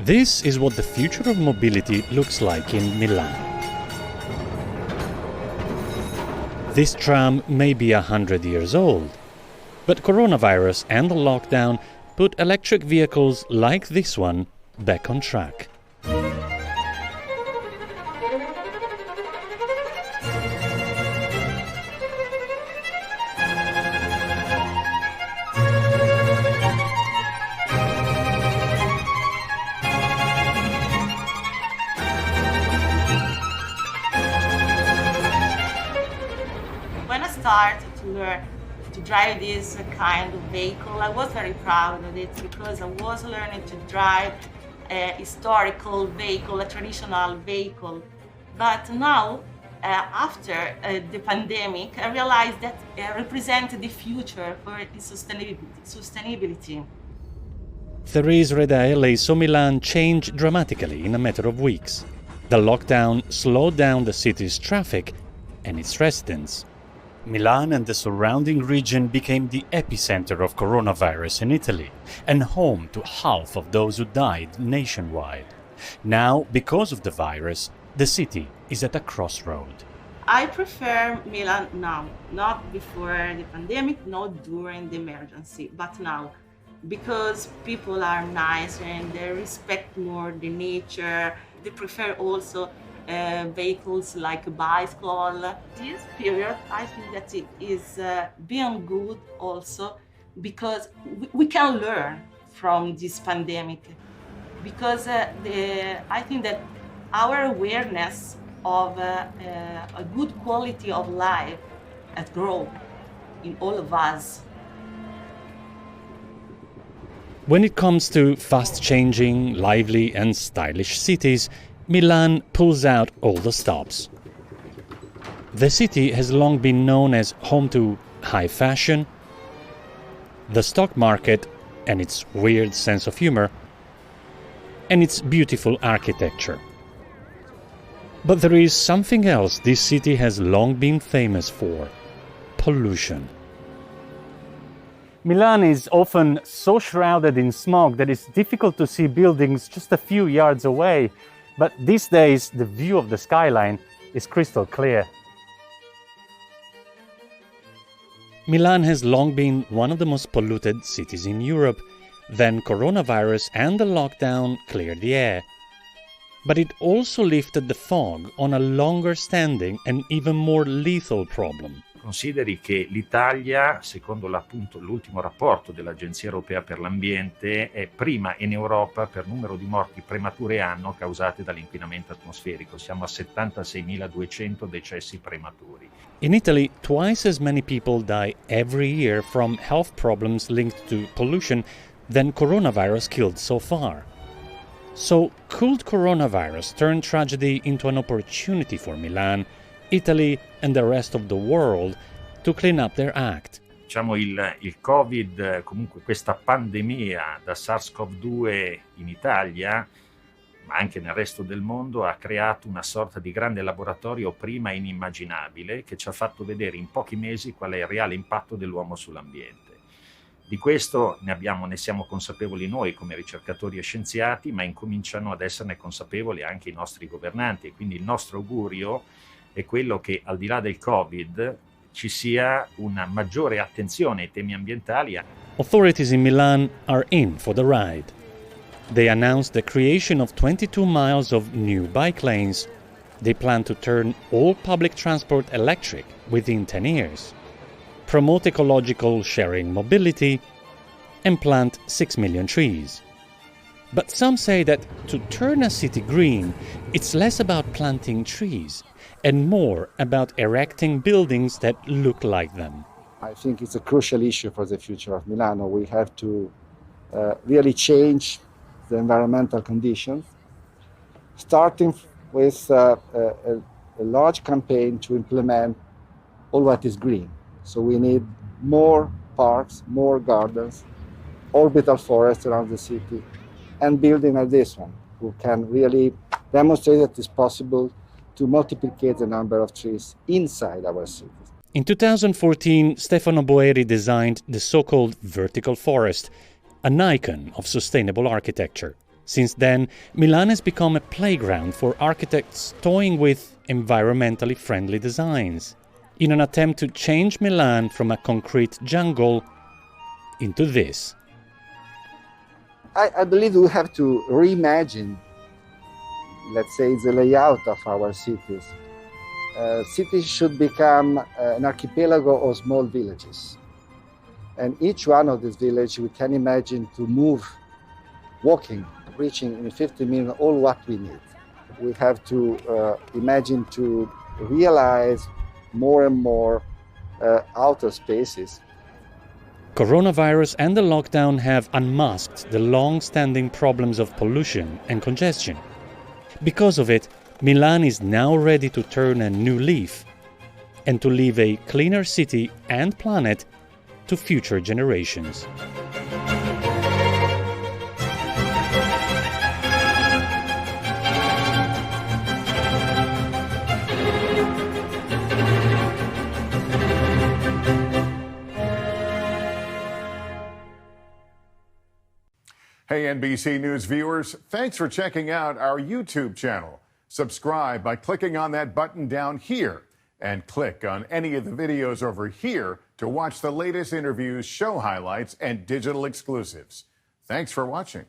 This is what the future of mobility looks like in Milan. This tram may be 100 years old, but coronavirus and the lockdown put electric vehicles like this one back on track. When I started to learn to drive this kind of vehicle, I was very proud of it because I was learning to drive a historical vehicle, a traditional vehicle. But now, after the pandemic, I realized that it represents the future for the sustainability. Therese Redaelli saw Milan change dramatically in a matter of weeks. The lockdown slowed down the city's traffic and its residents. Milan and the surrounding region became the epicenter of coronavirus in Italy and home to half of those who died nationwide. Now, because of the virus, the city is at a crossroad. I prefer Milan now, not before the pandemic, not during the emergency, but now, because people are nicer and they respect more the nature. They prefer also vehicles like a bicycle. This period, I think that it is being good also because we can learn from this pandemic. Because I think that our awareness of a good quality of life has grown in all of us. When it comes to fast-changing, lively and stylish cities, Milan pulls out all the stops. The city has long been known as home to high fashion, the stock market and its weird sense of humor, and its beautiful architecture. But there is something else this city has long been famous for: pollution. Milan is often so shrouded in smog that it's difficult to see buildings just a few yards away. But these days, the view of the skyline is crystal clear. Milan has long been one of the most polluted cities in Europe. Then coronavirus and the lockdown cleared the air. But it also lifted the fog on a longer-standing and even more lethal problem. Consideri che l'Italia, secondo l'ultimo rapporto dell'Agenzia Europea per l'Ambiente, è prima in Europa per numero di morti premature anno causate dall'inquinamento atmosferico. Siamo a 76.200 decessi prematuri. In Italy, twice as many people die every year from health problems linked to pollution than coronavirus killed so far. So, could coronavirus turn tragedy into an opportunity for Milan, Italy and the rest of the world to clean up their act? Diciamo il Covid, comunque questa pandemia da SARS-CoV-2 in Italia, ma anche nel resto del mondo, ha creato una sorta di grande laboratorio prima inimmaginabile che ci ha fatto vedere in pochi mesi qual è il reale impatto dell'uomo sull'ambiente. Di questo ne siamo consapevoli noi come ricercatori e scienziati, ma incominciano ad esserne consapevoli anche i nostri governanti, e quindi il nostro augurio è quello che al di là del Covid ci sia una maggiore attenzione ai temi ambientali. Authorities in Milan are in for the ride. They announced the creation of 22 miles of new bike lanes. They plan to turn all public transport electric within 10 years, promote ecological sharing mobility, and plant 6 million trees. But some say that to turn a city green, it's less about planting trees and more about erecting buildings that look like them. I think it's a crucial issue for the future of Milano. We have to really change the environmental conditions, starting with a large campaign to implement all what is green. So we need more parks, more gardens, orbital forests around the city, and building like this one, who can really demonstrate that it's possible to multiplicate the number of trees inside our cities. In 2014, Stefano Boeri designed the so-called vertical forest, an icon of sustainable architecture. Since then, Milan has become a playground for architects toying with environmentally friendly designs, in an attempt to change Milan from a concrete jungle into this. I believe we have to reimagine, let's say, the layout of our cities. Cities should become an archipelago of small villages. And each one of these villages we can imagine to move, walking, reaching in 50 minutes all what we need. We have to imagine to realize more and more outer spaces. Coronavirus and the lockdown have unmasked the long-standing problems of pollution and congestion. Because of it, Milan is now ready to turn a new leaf and to leave a cleaner city and planet to future generations. Hey, NBC News viewers, thanks for checking out our YouTube channel. Subscribe by clicking on that button down here and click on any of the videos over here to watch the latest interviews, show highlights, and digital exclusives. Thanks for watching.